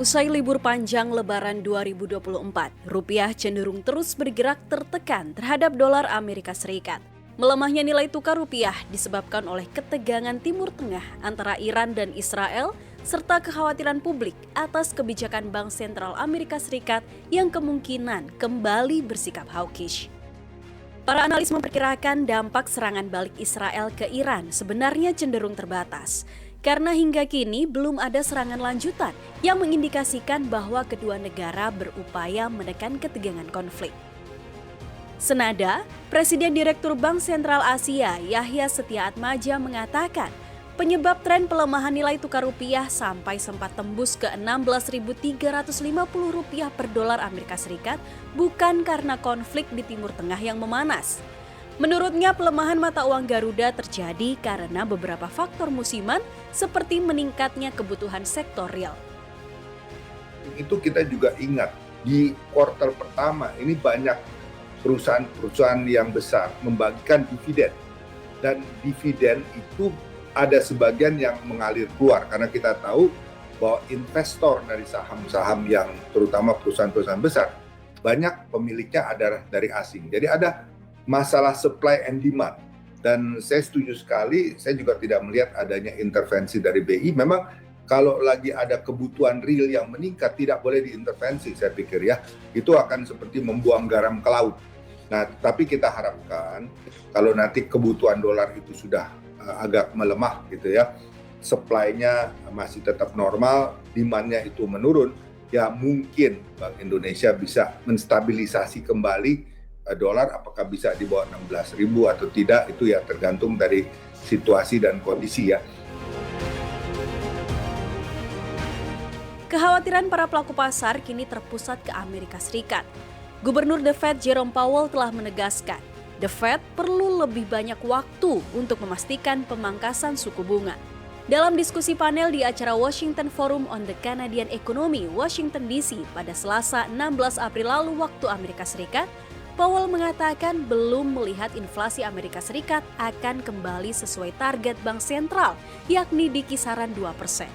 Usai libur panjang Lebaran 2024, rupiah cenderung terus bergerak tertekan terhadap dolar Amerika Serikat. Melemahnya nilai tukar rupiah disebabkan oleh ketegangan Timur Tengah antara Iran dan Israel, serta kekhawatiran publik atas kebijakan Bank Sentral Amerika Serikat yang kemungkinan kembali bersikap hawkish. Para analis memperkirakan dampak serangan balik Israel ke Iran sebenarnya cenderung terbatas, karena hingga kini belum ada serangan lanjutan yang mengindikasikan bahwa kedua negara berupaya menekan ketegangan konflik. Senada, Presiden Direktur Bank Sentral Asia Yahya Setiaatmaja mengatakan, penyebab tren pelemahan nilai tukar rupiah sampai sempat tembus ke Rp16.350 per dolar Amerika Serikat bukan karena konflik di Timur Tengah yang memanas. Menurutnya, pelemahan mata uang Garuda terjadi karena beberapa faktor musiman seperti meningkatnya kebutuhan sektor real. Itu kita juga ingat, di kuartal pertama ini banyak perusahaan-perusahaan yang besar membagikan dividen. Dan dividen itu ada sebagian yang mengalir keluar karena kita tahu bahwa investor dari saham-saham yang terutama perusahaan-perusahaan besar banyak pemiliknya ada dari asing. Jadi ada masalah supply and demand. Dan saya setuju sekali, saya juga tidak melihat adanya intervensi dari BI. Memang kalau lagi ada kebutuhan real yang meningkat tidak boleh diintervensi, saya pikir ya. Itu akan seperti membuang garam ke laut. Nah, tapi kita harapkan kalau nanti kebutuhan dolar itu sudah agak melemah gitu ya, supply-nya masih tetap normal, demand-nya itu menurun, ya mungkin Bank Indonesia bisa menstabilisasi kembali dolar. Apakah bisa di bawah 16.000 atau tidak, itu ya tergantung dari situasi dan kondisi ya. Kekhawatiran para pelaku pasar kini terpusat ke Amerika Serikat. Gubernur The Fed Jerome Powell telah menegaskan, The Fed perlu lebih banyak waktu untuk memastikan pemangkasan suku bunga. Dalam diskusi panel di acara Washington Forum on the Canadian Economy, Washington DC pada Selasa 16 April lalu waktu Amerika Serikat, Powell mengatakan belum melihat inflasi Amerika Serikat akan kembali sesuai target Bank Sentral, yakni di kisaran 2%.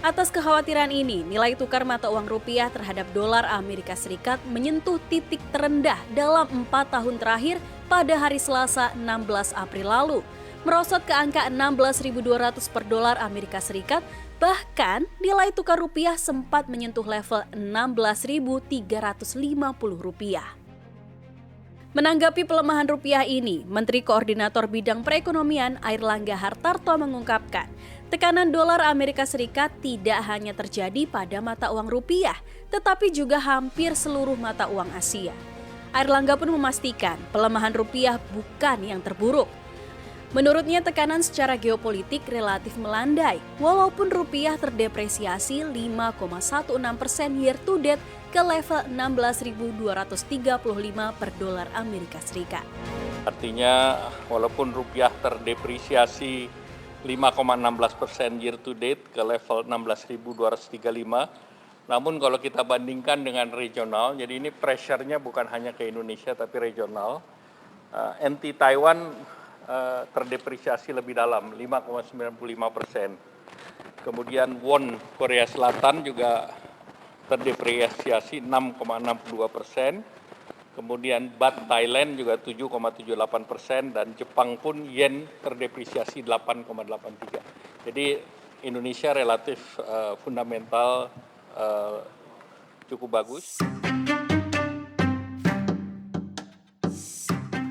Atas kekhawatiran ini, nilai tukar mata uang rupiah terhadap dolar Amerika Serikat menyentuh titik terendah dalam 4 tahun terakhir pada hari Selasa 16 April lalu, merosot ke angka 16.200 per dolar Amerika Serikat, bahkan nilai tukar rupiah sempat menyentuh level 16.350 rupiah. Menanggapi pelemahan rupiah ini, Menteri Koordinator Bidang Perekonomian Airlangga Hartarto mengungkapkan, tekanan dolar Amerika Serikat tidak hanya terjadi pada mata uang rupiah, tetapi juga hampir seluruh mata uang Asia. Airlangga pun memastikan pelemahan rupiah bukan yang terburuk. Menurutnya, tekanan secara geopolitik relatif melandai, walaupun rupiah terdepresiasi 5,16% year to date ke level 16.235 per dolar Amerika Serikat. Artinya, walaupun rupiah terdepresiasi 5,16% year to date ke level 16.235, namun kalau kita bandingkan dengan regional, jadi ini pressure-nya bukan hanya ke Indonesia tapi regional, NT Taiwan terdepresiasi lebih dalam 5,95%. Kemudian won Korea Selatan juga terdepresiasi 6,62%. Kemudian baht Thailand juga 7,78% dan Jepang pun yen terdepresiasi 8,83. Jadi Indonesia relatif fundamental cukup bagus.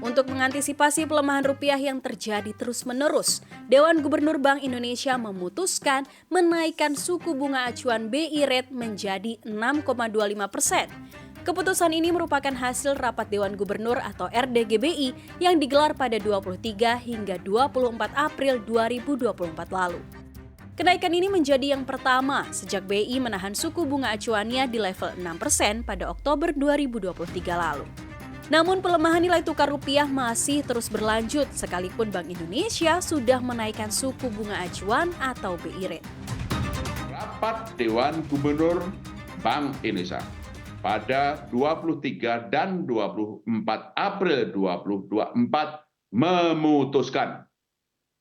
Untuk mengantisipasi pelemahan rupiah yang terjadi terus-menerus, Dewan Gubernur Bank Indonesia memutuskan menaikkan suku bunga acuan BI Rate menjadi 6,25%. Keputusan ini merupakan hasil rapat Dewan Gubernur atau RDGBI yang digelar pada 23 hingga 24 April 2024 lalu. Kenaikan ini menjadi yang pertama sejak BI menahan suku bunga acuannya di level 6% pada Oktober 2023 lalu. Namun pelemahan nilai tukar rupiah masih terus berlanjut sekalipun Bank Indonesia sudah menaikkan suku bunga acuan atau BI Rate. Rapat Dewan Gubernur Bank Indonesia pada 23 dan 24 April 2024 memutuskan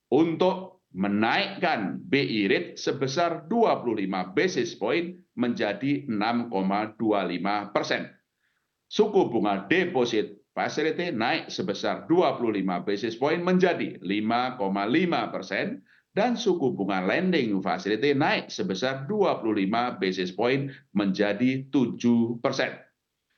untuk menaikkan BI rate sebesar 25 basis point menjadi 6,25%. Suku bunga deposit facility naik sebesar 25 basis point menjadi 5,5% dan suku bunga lending facility naik sebesar 25 basis point menjadi 7%.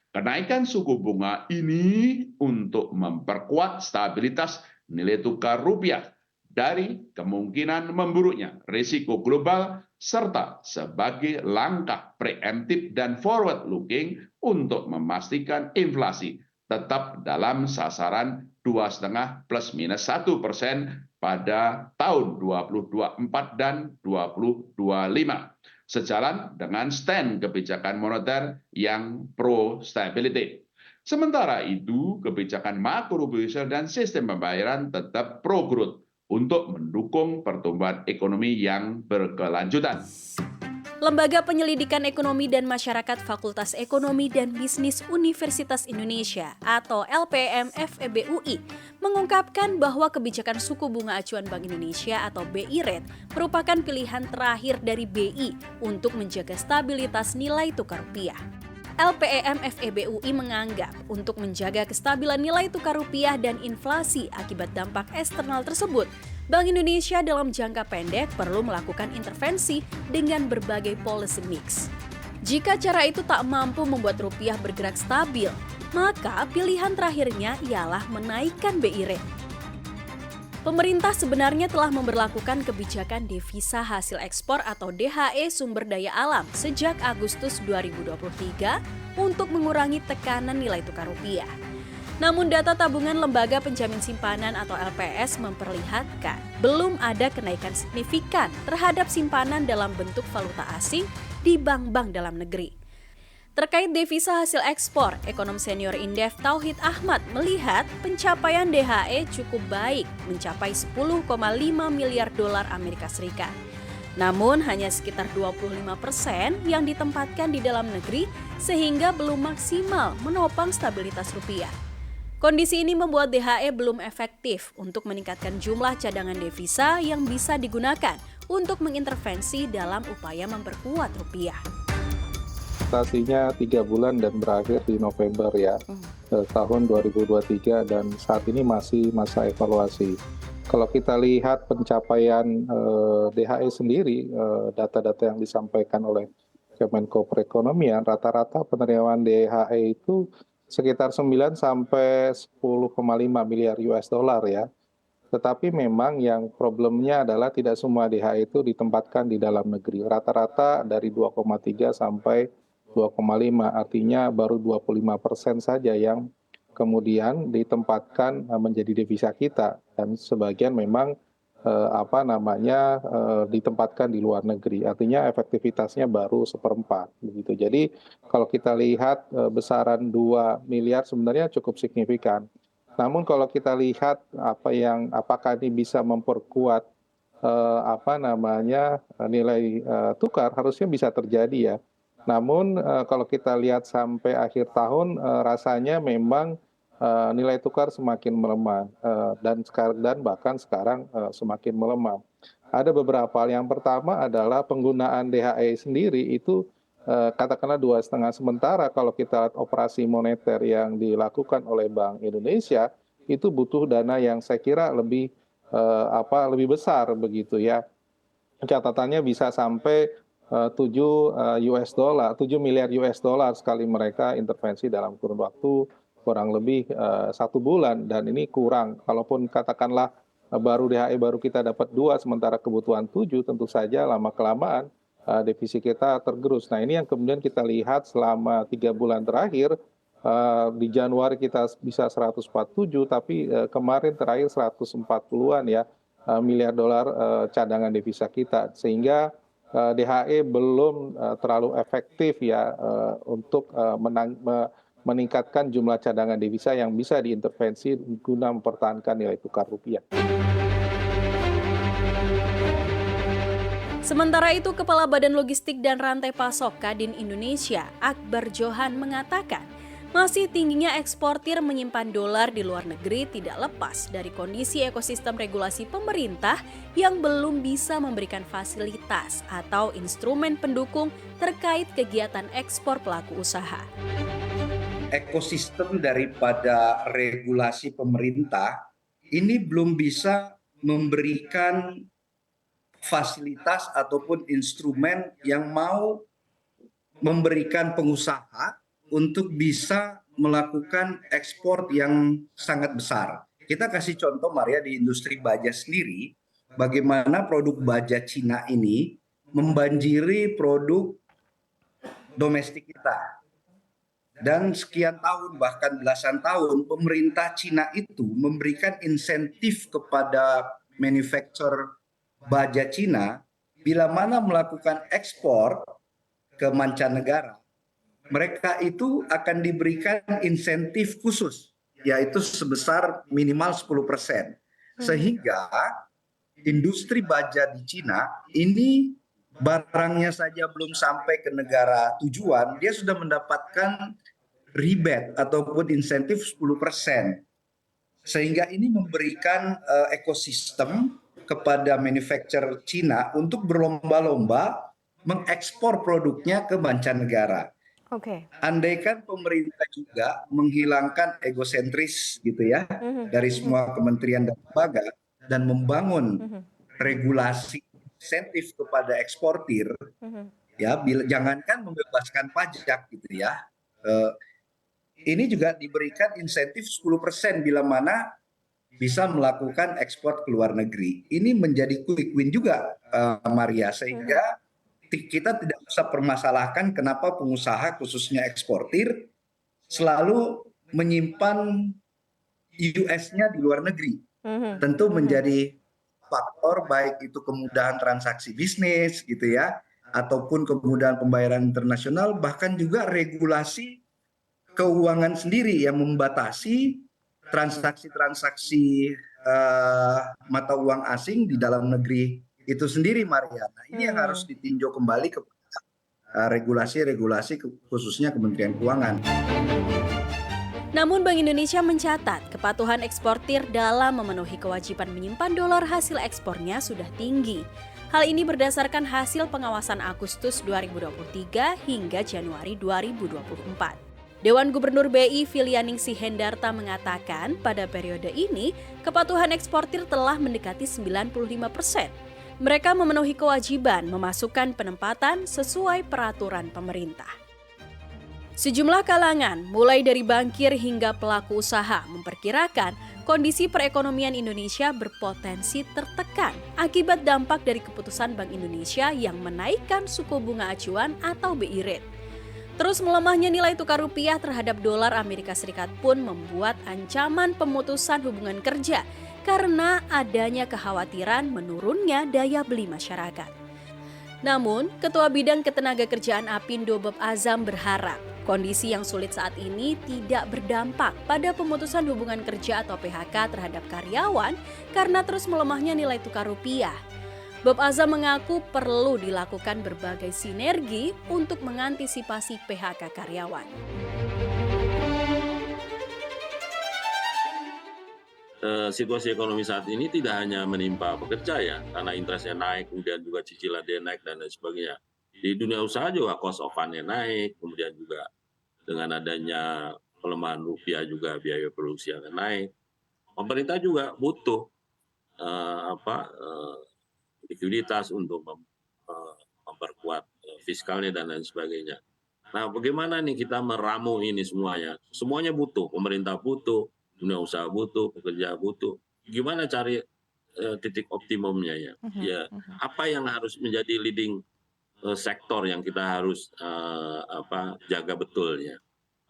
Kenaikan suku bunga ini untuk memperkuat stabilitas nilai tukar rupiah dari kemungkinan memburuknya risiko global serta sebagai langkah preemptif dan forward looking untuk memastikan inflasi tetap dalam sasaran 2,5 plus minus 1% pada tahun 2024 dan 2025. Sejalan dengan stand kebijakan moneter yang pro stability. Sementara itu, kebijakan makrobudensial dan sistem pembayaran tetap pro growth untuk mendukung pertumbuhan ekonomi yang berkelanjutan. Lembaga Penyelidikan Ekonomi dan Masyarakat Fakultas Ekonomi dan Bisnis Universitas Indonesia atau LPM FEB UI mengungkapkan bahwa kebijakan suku bunga acuan Bank Indonesia atau BI Rate merupakan pilihan terakhir dari BI untuk menjaga stabilitas nilai tukar rupiah. LPM FEB UI menganggap untuk menjaga kestabilan nilai tukar rupiah dan inflasi akibat dampak eksternal tersebut, Bank Indonesia dalam jangka pendek perlu melakukan intervensi dengan berbagai policy mix. Jika cara itu tak mampu membuat rupiah bergerak stabil, maka pilihan terakhirnya ialah menaikkan BI Rate. Pemerintah sebenarnya telah memberlakukan kebijakan devisa hasil ekspor atau DHE sumber daya alam sejak Agustus 2023 untuk mengurangi tekanan nilai tukar rupiah. Namun data tabungan Lembaga Penjamin Simpanan atau LPS memperlihatkan belum ada kenaikan signifikan terhadap simpanan dalam bentuk valuta asing di bank-bank dalam negeri. Terkait devisa hasil ekspor, ekonom senior Indef Tauhid Ahmad melihat pencapaian DHE cukup baik, mencapai 10,5 miliar dolar Amerika Serikat. Namun hanya sekitar 25% yang ditempatkan di dalam negeri sehingga belum maksimal menopang stabilitas rupiah. Kondisi ini membuat DHE belum efektif untuk meningkatkan jumlah cadangan devisa yang bisa digunakan untuk mengintervensi dalam upaya memperkuat rupiah. Investasinya 3 bulan dan berakhir di November ya, tahun 2023 dan saat ini masih masa evaluasi. Kalau kita lihat pencapaian DHE sendiri, data-data yang disampaikan oleh Kemenko Perekonomian, rata-rata penerimaan DHE itu sekitar 9 sampai 10,5 miliar US dollar ya. Tetapi memang yang problemnya adalah tidak semua DHE itu ditempatkan di dalam negeri. Rata-rata dari 2,3 sampai 2,5, artinya baru 25% saja yang kemudian ditempatkan menjadi devisa kita dan sebagian memang ditempatkan di luar negeri. Artinya efektivitasnya baru 1/4 begitu. Jadi kalau kita lihat besaran 2 miliar sebenarnya cukup signifikan. Namun kalau kita lihat apakah ini bisa memperkuat nilai tukar, harusnya bisa terjadi ya. Namun kalau kita lihat sampai akhir tahun rasanya memang nilai tukar semakin melemah dan bahkan sekarang semakin melemah. Ada beberapa hal. Yang pertama adalah penggunaan DHE sendiri itu katakanlah 2,5 sementara kalau kita lihat operasi moneter yang dilakukan oleh Bank Indonesia itu butuh dana yang saya kira lebih besar begitu ya. Catatannya bisa sampai 7 miliar US dollar sekali mereka intervensi dalam kurun waktu kurang lebih 1 bulan dan ini kurang. Kalaupun katakanlah DHE baru kita dapat 2 sementara kebutuhan 7, tentu saja lama-kelamaan defisit kita tergerus. Nah ini yang kemudian kita lihat selama 3 bulan terakhir, di Januari kita bisa 147, tapi kemarin terakhir 140-an ya miliar dolar cadangan devisa kita. Sehingga DHE belum terlalu efektif ya untuk meningkatkan jumlah cadangan devisa yang bisa diintervensi guna mempertahankan nilai tukar rupiah. Sementara itu, Kepala Badan Logistik dan Rantai Pasok Kadin Indonesia, Akbar Johan mengatakan, Masih tingginya eksportir menyimpan dolar di luar negeri tidak lepas dari kondisi ekosistem regulasi pemerintah yang belum bisa memberikan fasilitas atau instrumen pendukung terkait kegiatan ekspor pelaku usaha. Ekosistem daripada regulasi pemerintah ini belum bisa memberikan fasilitas ataupun instrumen yang mau memberikan pengusaha untuk bisa melakukan ekspor yang sangat besar. Kita kasih contoh Maria di industri baja sendiri, bagaimana produk baja Cina ini membanjiri produk domestik kita. Dan sekian tahun, bahkan belasan tahun, pemerintah Cina itu memberikan insentif kepada manufaktur baja Cina bila mana melakukan ekspor ke mancanegara. Mereka itu akan diberikan insentif khusus, yaitu sebesar minimal 10%. Sehingga industri baja di Cina ini barangnya saja belum sampai ke negara tujuan, dia sudah mendapatkan rebate ataupun insentif 10%. Sehingga ini memberikan ekosistem kepada manufaktur Cina untuk berlomba-lomba mengekspor produknya ke mancanegara. Andaikan pemerintah juga menghilangkan egosentris gitu ya dari semua kementerian dan lembaga dan membangun regulasi insentif kepada eksportir, ya jangankan membebaskan pajak gitu ya, ini juga diberikan insentif 10% bila mana bisa melakukan ekspor ke luar negeri. Ini menjadi quick win juga, Maria, sehingga kita tidak bisa permasalahkan kenapa pengusaha khususnya eksportir selalu menyimpan US-nya di luar negeri. Tentu menjadi faktor baik itu kemudahan transaksi bisnis gitu ya, ataupun kemudahan pembayaran internasional, bahkan juga regulasi keuangan sendiri yang membatasi transaksi-transaksi mata uang asing di dalam negeri itu sendiri, Maria. Nah, ini yang harus ditinjau kembali ke regulasi-regulasi khususnya Kementerian Keuangan. Namun Bank Indonesia mencatat kepatuhan eksportir dalam memenuhi kewajiban menyimpan dolar hasil ekspornya sudah tinggi. Hal ini berdasarkan hasil pengawasan Agustus 2023 hingga Januari 2024. Dewan Gubernur BI Filianingsih Hendarta mengatakan pada periode ini kepatuhan eksportir telah mendekati 95%. Mereka memenuhi kewajiban memasukkan penempatan sesuai peraturan pemerintah. Sejumlah kalangan, mulai dari bankir hingga pelaku usaha, memperkirakan kondisi perekonomian Indonesia berpotensi tertekan akibat dampak dari keputusan Bank Indonesia yang menaikkan suku bunga acuan atau BI rate. Terus melemahnya nilai tukar rupiah terhadap dolar Amerika Serikat pun membuat ancaman pemutusan hubungan kerja karena adanya kekhawatiran menurunnya daya beli masyarakat. Namun, Ketua Bidang Ketenagakerjaan Apindo Bob Azam berharap kondisi yang sulit saat ini tidak berdampak pada pemutusan hubungan kerja atau PHK terhadap karyawan karena terus melemahnya nilai tukar rupiah. Bob Azam mengaku perlu dilakukan berbagai sinergi untuk mengantisipasi PHK karyawan. Situasi ekonomi saat ini tidak hanya menimpa pekerja ya, karena interestnya naik, kemudian juga cicilan dia naik dan lain sebagainya. Di dunia usaha juga cost of fund-nya naik, kemudian juga dengan adanya pelemahan rupiah juga biaya produksi akan naik. Pemerintah juga butuh likuiditas untuk memperkuat fiskalnya dan lain sebagainya. Nah, bagaimana nih kita meramu ini semuanya? Semuanya butuh, pemerintah butuh, dunia usaha butuh, pekerja butuh. Gimana cari titik optimumnya ya? Ya, apa yang harus menjadi leading sektor yang kita harus jaga betul ya?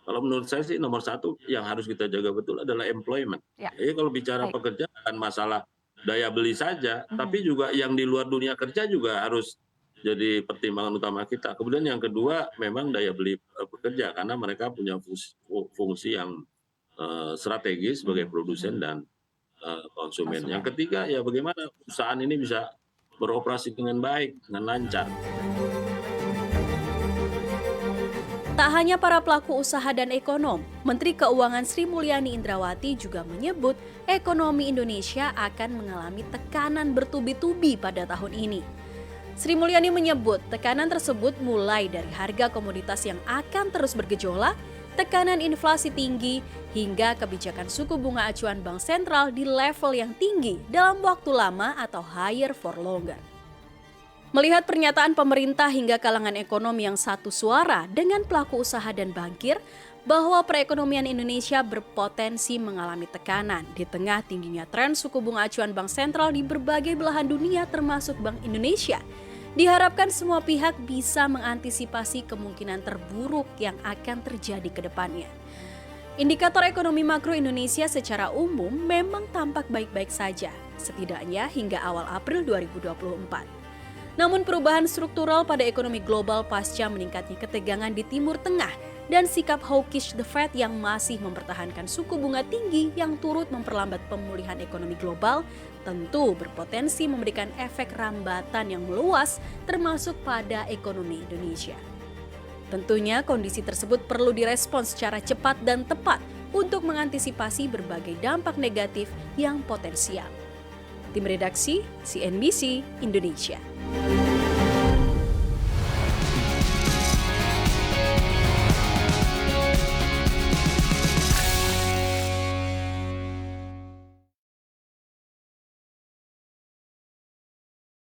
Kalau menurut saya sih nomor satu yang harus kita jaga betul adalah employment. Jadi kalau bicara pekerja bukan masalah daya beli saja, tapi juga yang di luar dunia kerja juga harus jadi pertimbangan utama kita. Kemudian yang kedua memang daya beli pekerja karena mereka punya fungsi yang strategis sebagai produsen dan konsumen. Yang ketiga ya bagaimana perusahaan ini bisa beroperasi dengan baik, dengan lancar. Tak hanya para pelaku usaha dan ekonom, Menteri Keuangan Sri Mulyani Indrawati juga menyebut ekonomi Indonesia akan mengalami tekanan bertubi-tubi pada tahun ini. Sri Mulyani menyebut tekanan tersebut mulai dari harga komoditas yang akan terus bergejolak, tekanan inflasi tinggi, hingga kebijakan suku bunga acuan Bank Sentral di level yang tinggi dalam waktu lama atau higher for longer. Melihat pernyataan pemerintah hingga kalangan ekonomi yang satu suara dengan pelaku usaha dan bankir bahwa perekonomian Indonesia berpotensi mengalami tekanan di tengah tingginya tren suku bunga acuan Bank Sentral di berbagai belahan dunia termasuk Bank Indonesia, diharapkan semua pihak bisa mengantisipasi kemungkinan terburuk yang akan terjadi ke depannya. Indikator ekonomi makro Indonesia secara umum memang tampak baik-baik saja, setidaknya hingga awal April 2024. Namun perubahan struktural pada ekonomi global pasca meningkatnya ketegangan di Timur Tengah dan sikap hawkish The Fed yang masih mempertahankan suku bunga tinggi yang turut memperlambat pemulihan ekonomi global tentu berpotensi memberikan efek rambatan yang meluas termasuk pada ekonomi Indonesia. Tentunya kondisi tersebut perlu direspons secara cepat dan tepat untuk mengantisipasi berbagai dampak negatif yang potensial. Tim Redaksi CNBC Indonesia.